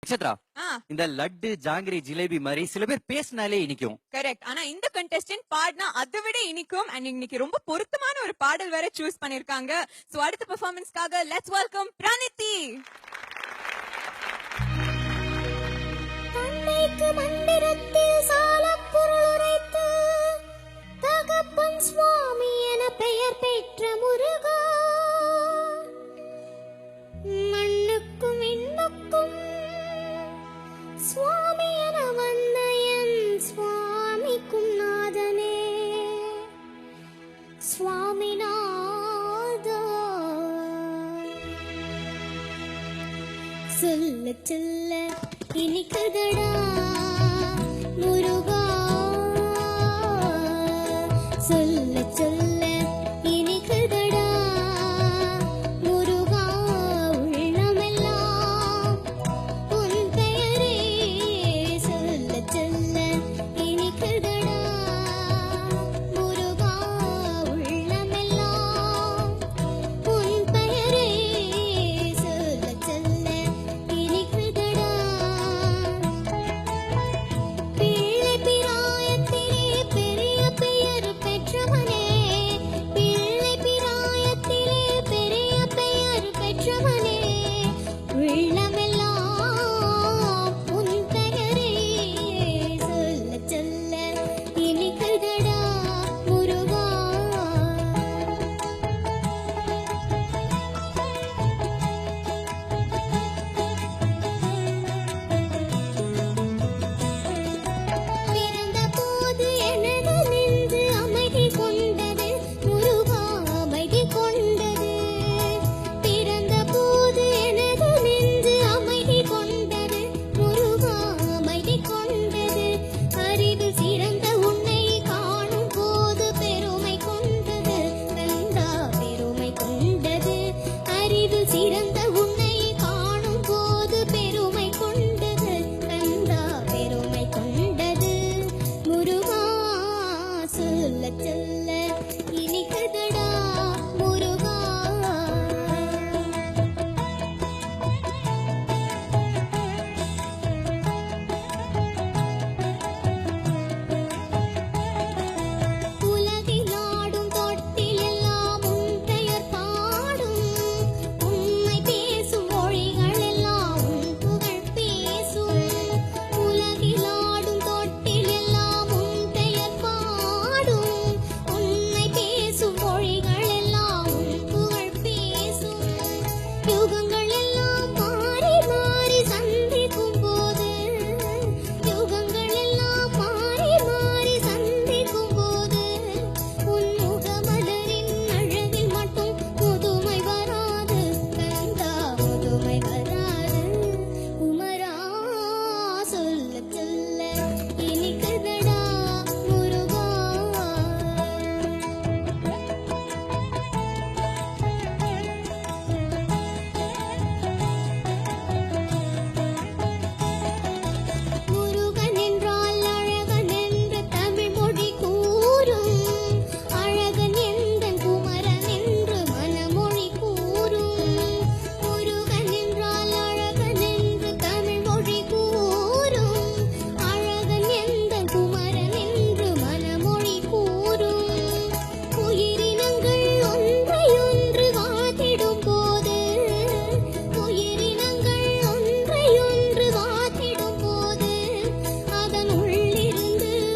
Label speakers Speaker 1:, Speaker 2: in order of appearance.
Speaker 1: நட்சத்ரா, இந்த லட்டு ஜாங்கிரி ஜிலேபி மாதிரி சில பேர் பேசினாலே இனிக்கும்.
Speaker 2: கரெக்ட். ஆனா இந்த கண்டெஸ்டன்ட் பாடினா அதை விட இனிக்கும். அண்ட் இன்னைக்கு ரொம்ப பொருத்தமான ஒரு பாடல் வேற சூஸ் பண்ணிருக்காங்க. சோ அடுத்த பெர்ஃபார்மன்ஸ்க்காக லெட்ஸ் வெல்கம் பிரானிதி.
Speaker 3: தன்னைக்கு மந்திரத்தில் சாலப்பொருள் உரைத்து தகப்பன் சுவாமி என பெயர் பெற்ற முருகா, மண்ணுக்கும் விண்ணுக்கும் சுவாமி என வந்த என் சுவாமிக்கும் நாதனே சுவாமிநாதா, சொல்ல சொல்ல இனிக்குதடா